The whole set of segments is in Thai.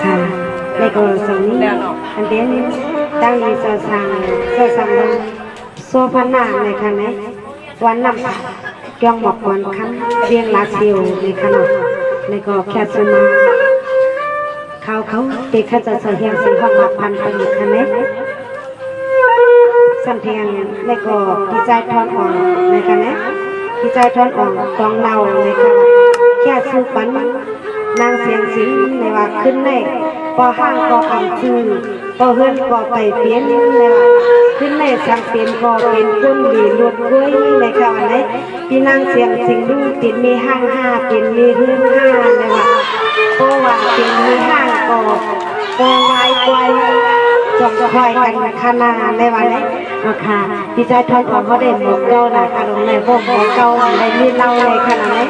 ค่ะในกรณีนี้อันเดียวตั้งดีสสังโซฟานาในขณะวันนำจ้องหมอกวันคันเรียงลาเซียวในขณะในก็แคสมาเขาติดข้าจะเสียงสีห้องหมักพันไปอีกขณะสัมเพียงในก็ดีใจทอนอ่อนในขณะดีใจทอนอ่อนกองเนาในขณะแค่สู้ปันนางเสียงสิงในว่าขึ้นในพอห้างก็อ่ำซื้อพอเฮือนก็ไปเปลี่ยนในว่าขึ้นในสังเปลี่ยนก็เป็นคนดีลวดกล้วยในคำอะไรพี่นางเสียงสิงดูติดมีห้างห้าเป็นมีเฮือนห้าในว่าเพราะว่าเป็นมีห้างก็วายกวยจอมคอยกันขนาในวันนี้ราคาพี่ใจทอนของเขาได้หมดเก้าหนักอารมณ์ในพวกหมดเก้าในมีเล่าในขนาดนี้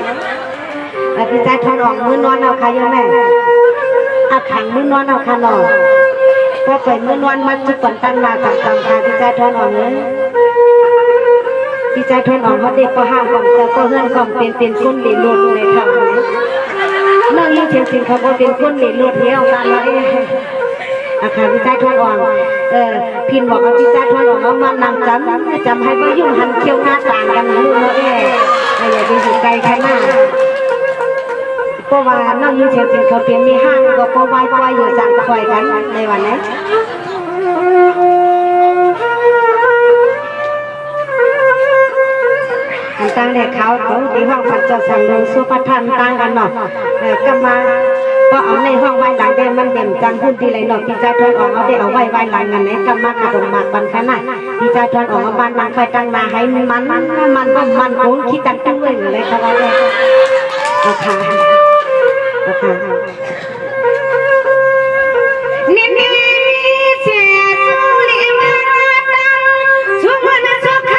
พี่ใจทอนออกมือนอนเอาใครยังไงอาขังมือนอนเอาขนมพอไปมือนอนมันจุกตั้งนาต่างๆค่ะพี่ใจทอนออกเลยพี่ใจทอนออกเขาเด็กก็ห้ามก่อนแต่ก็เฮือนก่อนเป็นคนดีลุดเลยค่ะเรื่องนี้เชียงสิงเขาก็เป็นคนดีลุดเที่ยวกันเลยอาคารพี่ใจทอนออกพินบอกว่าพี่ใจทอนออกเขามานำจำให้มายุ่งหันเที่ยวหน้าต่างกันลูกเลยอย่าไปอยู่ไกลขนาดเพราะว่าน้องยูเชียงสิงเขาเป็นมีห้างก็พอไหว้ก็อยู่สั่งคอยกันในวันนี้อันตั้งแต่เขาที่ห้องพันจะสั่งลงสุปทันตั้งกันเนาะก็มาก็เอาในห้องไว้หลังได้มันเด่นจังพื้นที่ไรเนาะพี่จ่าทอนออกเอาได้เอาไว้หลังกันไหนก็มากระดมมากบันขนาดพี่จ่าทอนออกมาบ้านนางไฟตั้งนาให้มันโค้งคิดกันตั้งเลยเขาว่าเลยค่ะนี่เสียสุริมาสุวรรณสุข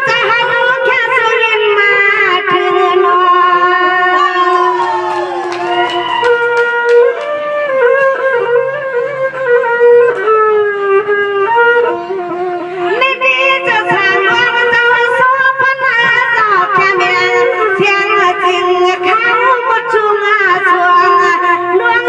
จะหาแค่สุริมาเถื่อนนี่จะสร้างวันเจ้าโสภณาเจ้าแค่เมียเสียงจริงข้าวหมดชุ่มอาสวง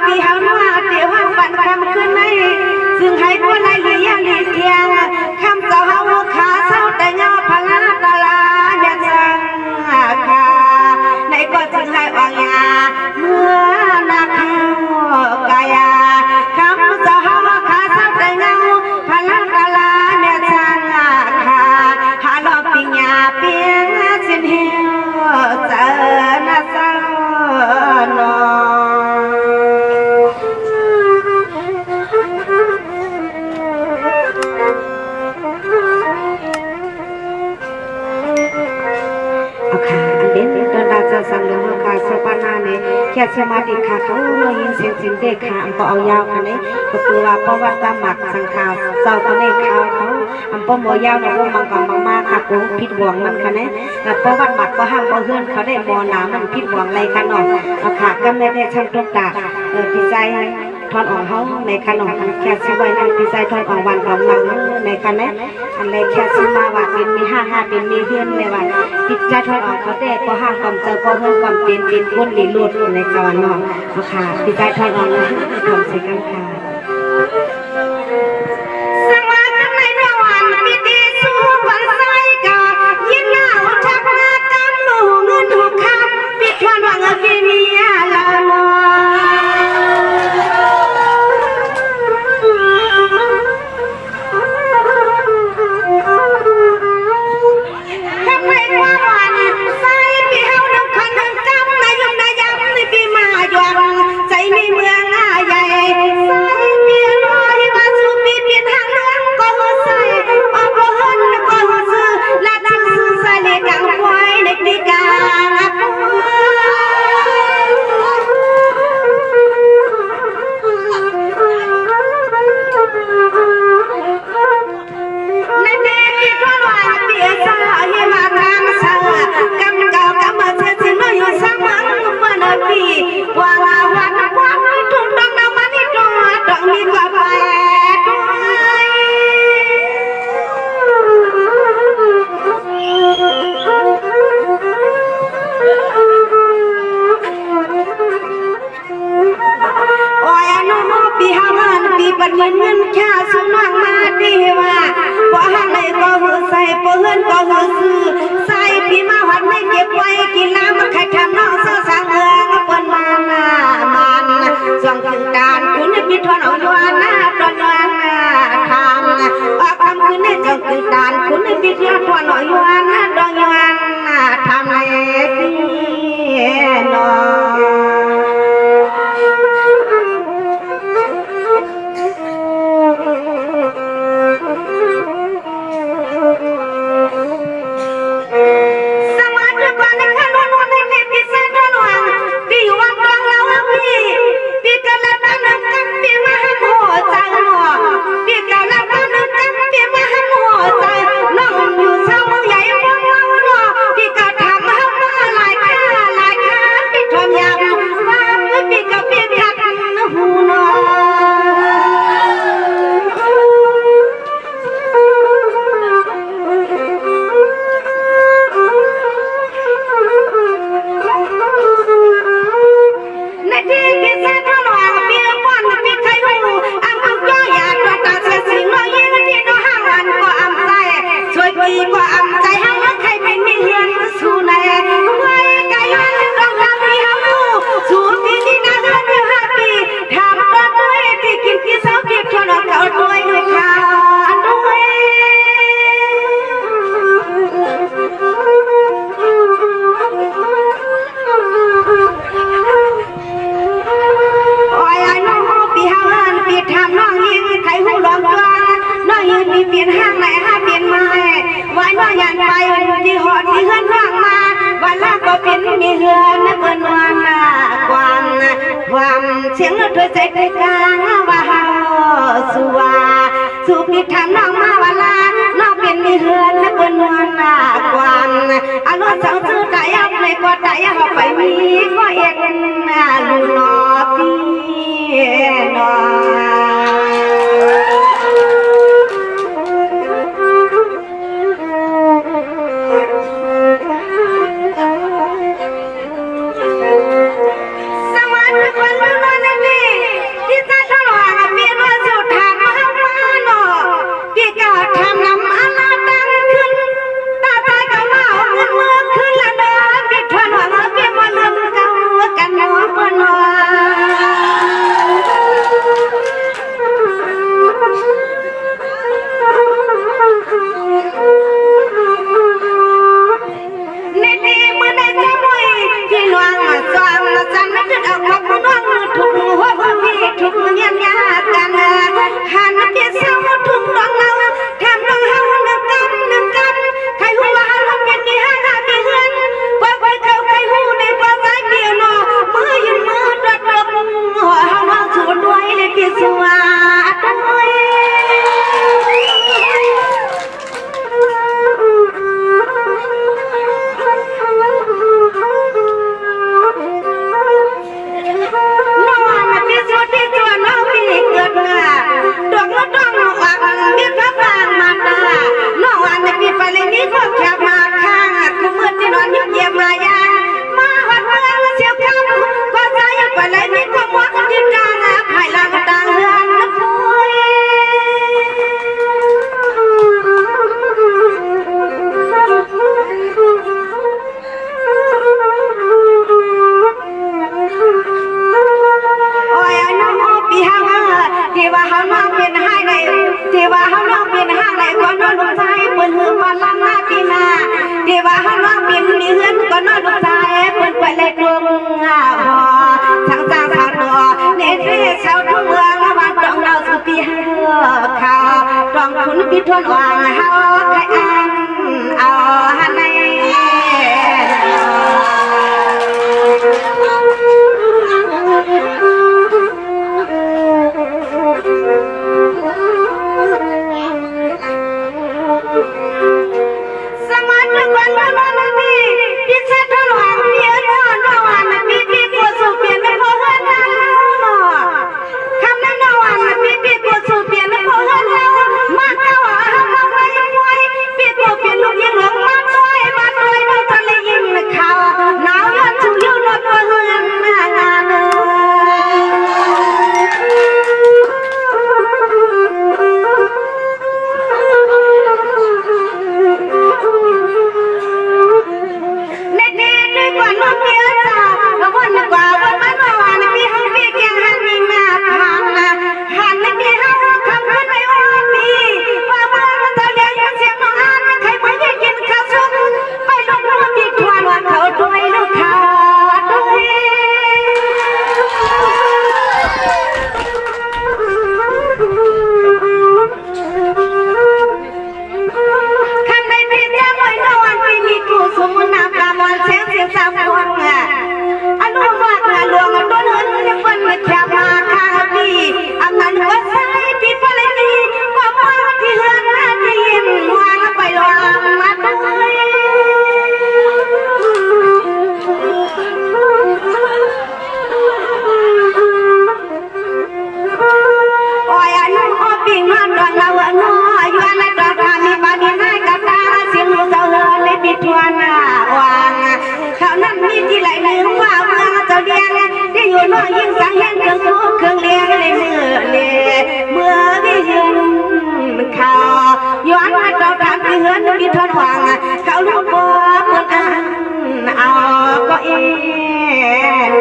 ปีเฮาหน้าเดี๋ยวเฮาบันคำขึ้นในซึ่งให้คนในเลี้ยงเทียงคำเจ้าเฮาขาเศร้าแต่เงาพลาตลาเนี่ยจังค่ะในก็จึงให้วางยาเมื่อนาคากายาคำเจ้าเฮาขาเศร้าแต่เงาพลาตลาเนี่ยจังค่ะหาลอปิญญาเปียงสินเหียวเจอนาเศร้านอสังเรื่องค่ะสปานาเนี่ยแค่สมาธิค่ะเขาเรายินเสียงสินเด็กค่ะอันก็เอายาวค่ะเนี่ยก็คือว่าประวัติตามหมักสังขารเจ้าคนนี้เขาอันป้อมโมยาวนะพวกมังกรมังมากค่ะกูพิดหวงมันค่ะเนี่ยแล้วประวัติหมักก็ห้ามก็เฮือนเขาได้มอหนามันพิดหวงอะไรค่ะหน่อยเอาค่ะกำเนิดในช่างตุกตาพิจัยทอนออกเขาในขนมแค่ซื้อไว้ในพิจัยทอนออกวันของเราในค่ะเนี่ยอันเลยแค่ซื้อมาว่าเป็นมีห้าเป็นมีเพื่อนในวันพิจัยทอนออกเขาได้ก็ห้ามความเจอก็เพิ่มความเป็นคนหลีลุดในกวนนอกเอาค่ะพิจัยทอนออกนะทำสิกันค่ะสมาธิในระหว่างพิธีสู้วันไซก็ยินหน้าชักหน้ากันหนูเงินถูกคำปิดทวนวังปีนี้ละมอใจมีเมืองใหญ่ใส่เปียลอยมาสู่ปีเปลี่ยนทางเรื่องก็หัวใส่ออกก็หันก็หัวซื้อและทางซื้อใส่ในกลางไว้ในปีกาในเด็กที่ก็ว่าเปียสาเยมาทางสากำเก่ากำมาเธอถึงมาอยู่สมังมันปีว่าวันวันทุ่งดอกน้ำมันที่ตรงดอกนี้ก็ไปโอ้ยอนุโมปีหามันปีปันเงินแค่สุนัขมาดีว่าพอหันเลยก็หัวใส่พอเฮือนก็หัวซื้อใส่ปีมาหัดไม่เก็บไว้กินน้ำมันใครทำน้องเสื้อสังเฮืองปนมันส่งถึงการคุณพิธนเอาอยู่หน้าตอนวันทำออกคำคืนในส่งถึงการคุณพิธนเอาอยู่หน้าตอนวันทำเลยนอมีเฮือนนักเงินวันความเสียงรถด้วยใจใจกลางว่าเฮาสู่ปิดทางน้องมาวันลาน้องเป็นมีเฮือนนักเงินวันความอารมณ์เศร้าซื่อใจอับในกอดใจเขาไปมีก็เอ็ดลูนอพี่นอสวัสดีวันนั้นนี่ พี่ทวนวางเฮาใครอันเอาหันในสมัยก่อนเราบ้านนี้พี่เสด็จหลวงเพียรนอนพี่พี่กูสุเปลี่ยนไม่พอหันเราคำนั้นนอนพี่พี่กูสุเปลี่ยนไม่พอหันเรามาเก้ามาไว้ไว้พี่กูเปลี่ยนลูกยิงหลงมาด้วยเราจะเลยยิงเขาหนาวยันชูยืนรถเฮือนงานเขาลูกบัวเมืองอันเอาก็เอง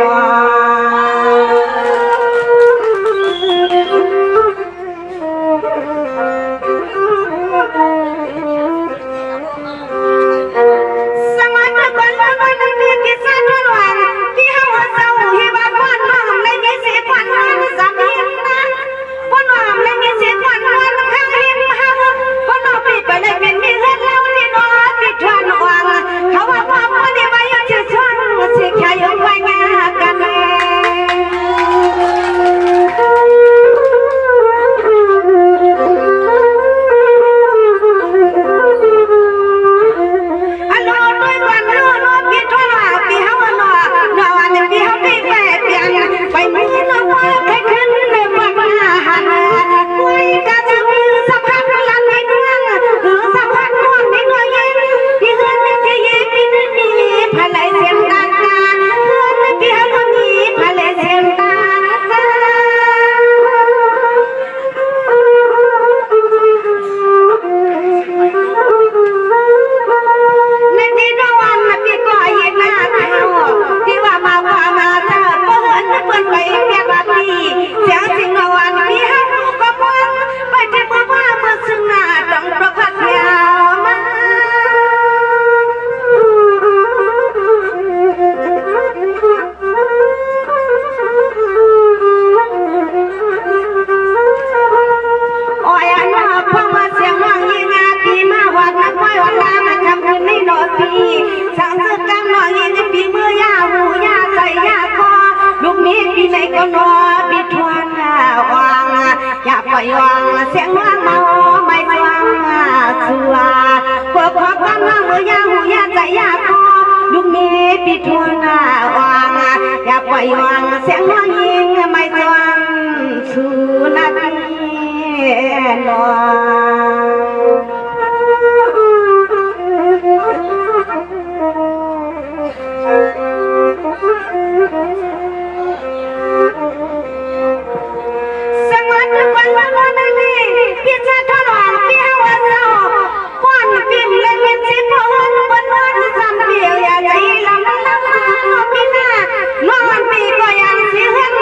วางเสียงว่าเมาไม่ฟังสัวพวกขอความว่ามือยาหูยาใจยาคอลูกนี้ปิดทวงวางอย่าปล่อยวางเสียงว่ายิงไม่ฟังสุนัขนอนปีก็ยังเสียเงิน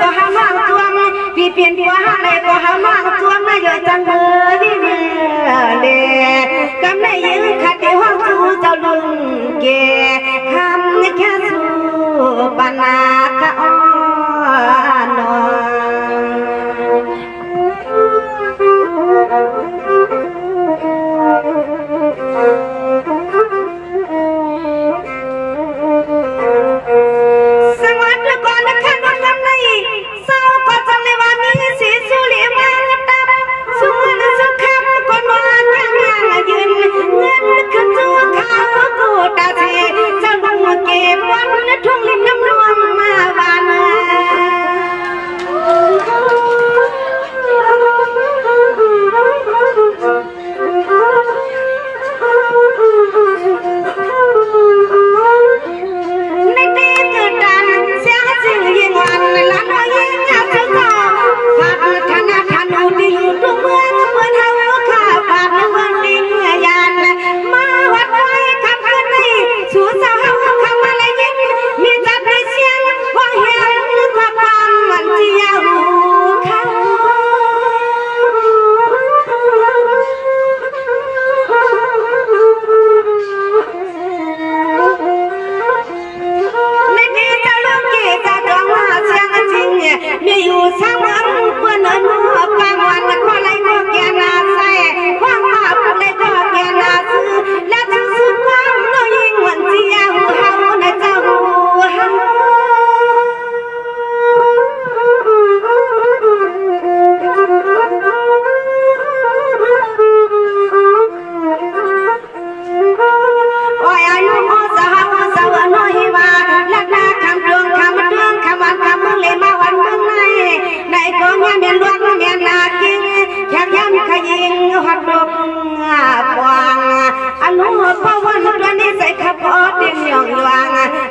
ก็หามางตัวพี่เปลี่ยนตัวหาเลยก็หามางตัวมาเยอะจังเบอร์ที่เมื่อเดกำในยืนขัดในห้องจูเจ้าลุงเกคำแค่สู้ปนาคาอ้อน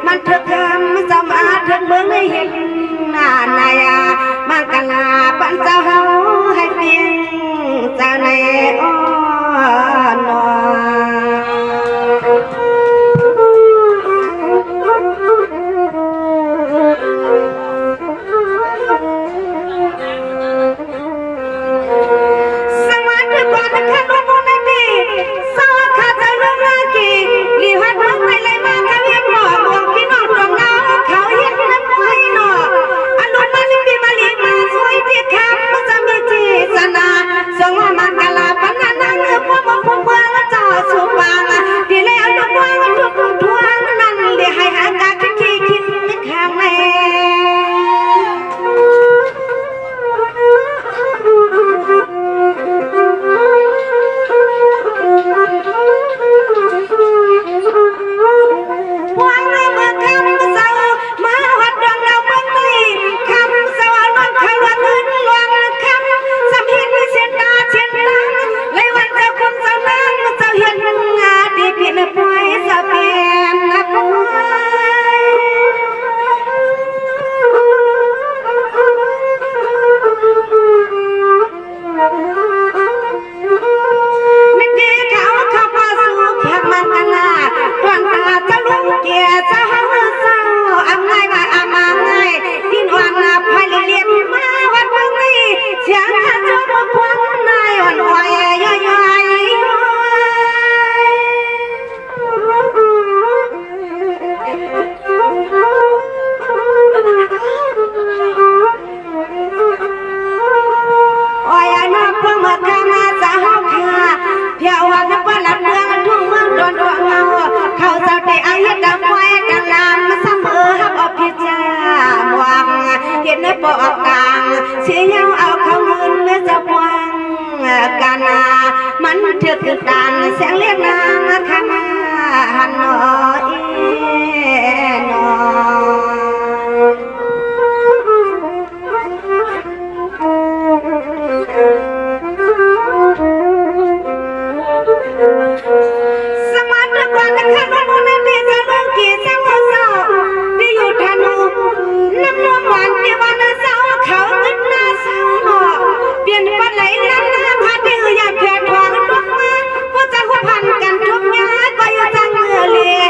มันเถิดคำสมาเถิดเมืองในเห็นหน้านายมังกลาปันเจ้าเฮาให้เพียงเจ้าในอ้อนนสมาธิกว่าข้าโน้นในปีสาขาจะเรื่องนากีลีหัดเมืองไปเลยมาข้าเวียนหล่อมองพี่น้องตรงน้ำเขาเห็นน้ำไฟหน่ออารมณ์มาลิปีมาลีมาสวยที่คำมันจะมีจีสนาส่งมังกลาปันนังพวกมันพวกเมืองจ่อสุบังดีแล้วทุกวันทุกทวงนั่นเลยให้หากาคิดคิดข้างในบอกต่างเสียงเอาเขาเงินเมื่อจะวางกันมันเถื่อนตานแสงเลี้ยงนางข้างหันหน่อยหน่สมาร์ทกว่าข้าโน้นในปีจะลงกี่เจ้าเศร้าที่อยู่ทานุน้ำนวลหวานที่วันเศร้าเขาตึกหน้าเศร้าหนอเปลี่ยนปันไหลนั่นนะพาที่อยากแค่ทองดวงมาว่าจะหัวพันกันทุกย้ายก็อยู่จังเมื่อเลี้ย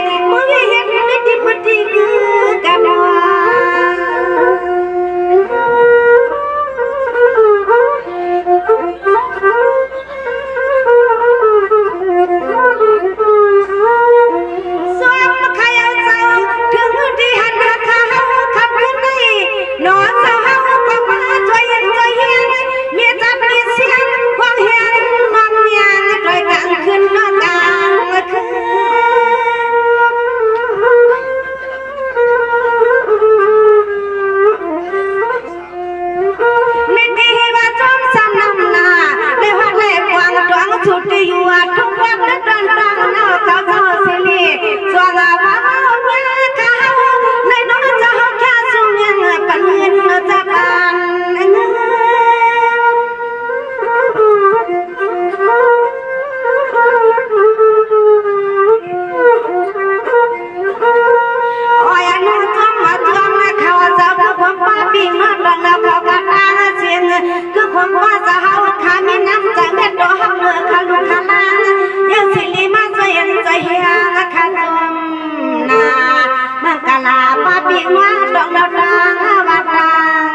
ปีกว่าดอกดาวดังวัดดัง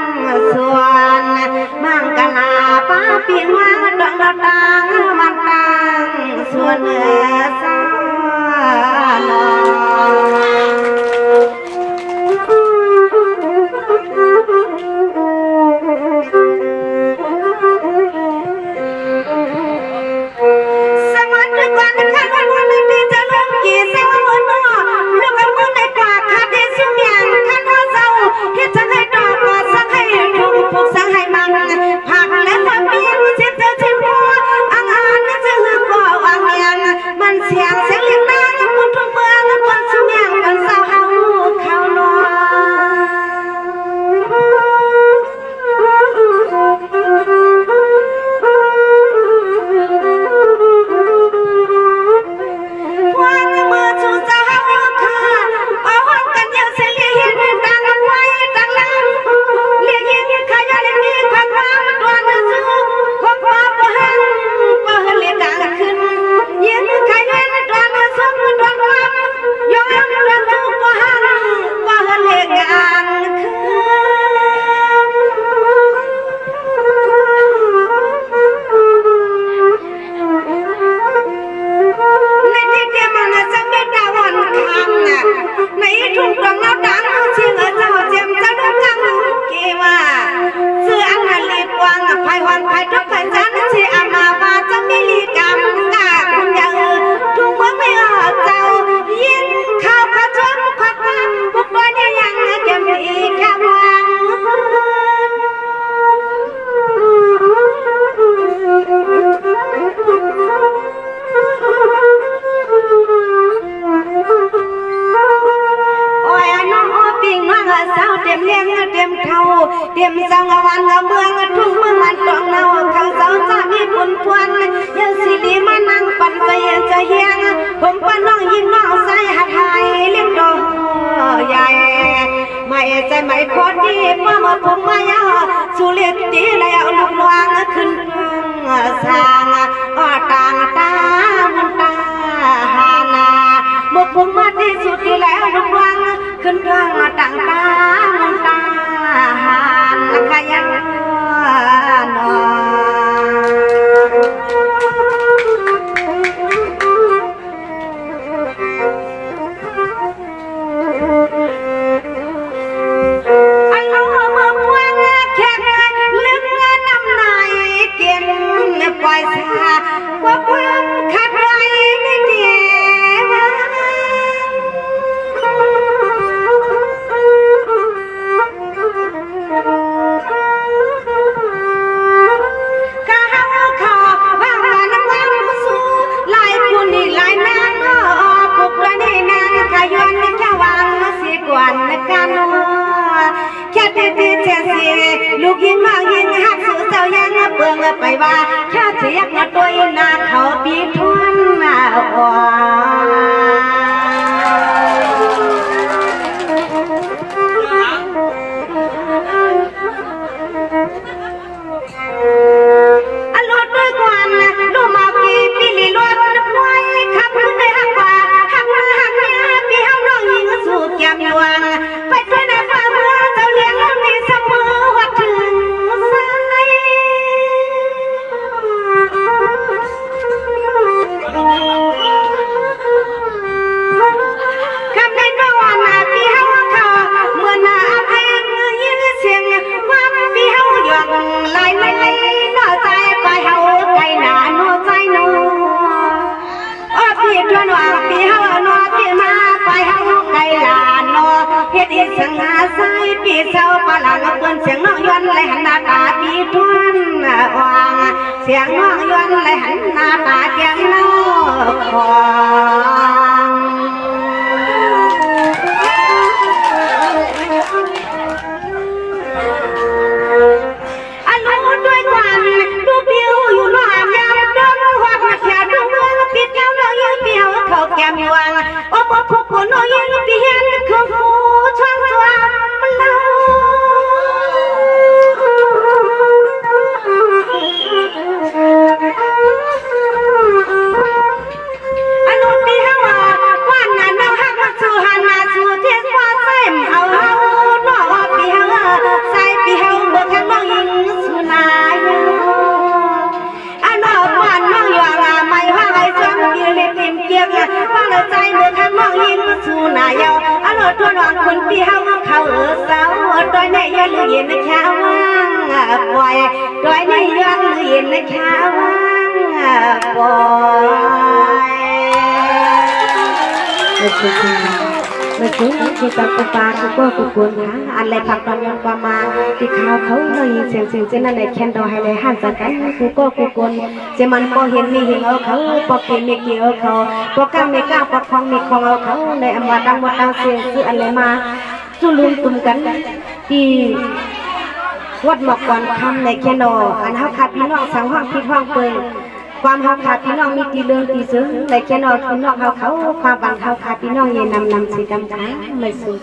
ส่วนมังกลาป้าปีกว่าดอกดาวดังวัดดังส่วนสานเตรียมสังวันเมืองทุ่งเมืองมันตองเนาเขาเสาจะมีบุญพวนยังสิริมานั่งปั่นใจจะเฮียงผมป้าน้องยิงน้องใส่หัดไทยเลี้ยงดอกใหญ่ไม่ใจไม่พอดีป้ามาผมมายาสุเลียตีแล้วลูกวางขึ้นสร้างต่างตามุนตาหานามุกผมมาที่สุดที่แล้วลูกวางขึ้นต่างตามุนตาหานาขยันนอปล่อยสาว่าความขัดไว้ไม่เดียวข้าขอว่าน้ำวันสู้ลายคุณนี่ลายนางปุกระนี่นางขย้อนแค่วางสีกวนกันแค่ตีเจสีลูกยิงมายิงหักสู่เจ้ายังเปลืองไปว่าแค่เสียงตัวนาเขาปีทุนมาอ่อนลดด้วยกวนดูมาปีปีลีลดพลอยขับขึ้นในหักว่าหักมาหักเนี่ยปีเฮาน้องยิงสู่แก้มยวงไปด้วยในฟ้าเมื่อเจ้าเลี้ยงแล้วมีเสมอว่าถึงสายคำในนวนาปีเฮาเขาเมื่อนาเพลงยินเสียงความปีเฮาหยองลายไม่น่าใจไปเฮาไกลหนาโนใจโนพี่ทวนว่าปีเฮาโนที่มาไปเฮาไกลหลานโนเฮ็ดอีสังหาใส่ปีเศร้าปะหลานเปิ้นเสียงน้องย้อนเลยหันหน้าตาปีทวนวางเสียงน้องย้อนเลยหันหน้าตาแก้มน้องคองอันรู้ด้วยความดูเปียวอยู่นอกยามดงหัดแขนดูเมืองปิดเจ้าน้องยืนเปียวเขาแก้มยวงโอ้พวกคนน้องยืนเปียนเขาฟูช่างสวามเล่าอันนู้นปีเฮ ย้อนเย็นนะข้าว่างปล่อยดอยนี่ย้อนเย็นนะข้าว่างปล่อยมาถึงที่ตะกุปากุโก้กุกุนหาอันไรผักตอนย้อนประมาที่ข้าวเขาเลยเสียงเจนั่นในแคนดอให้เลยหันสังกันกุโก้กุกุนเจมันพอเห็นมีเห็นเอาเขาพอเกมีเกี่ยวเขาพอก้าไม่ก้าพอคลองมีคลองเอาเขาในอำมาดังวัดดังเสียงคืออันไรมาจุลุมตุ่มกันที่วัดหมอกวันคำในแคนดออันเฮาขาดพี่น้องสังห้องพี่ห้องเปิงความเฮาขาดพี่น้องมีตีเรื่องตีซึ้งในแค่นอพี่น้องเฮาเขาความบังเฮาขาดพี่น้องเย็นนำสีดำขาไม่สูญ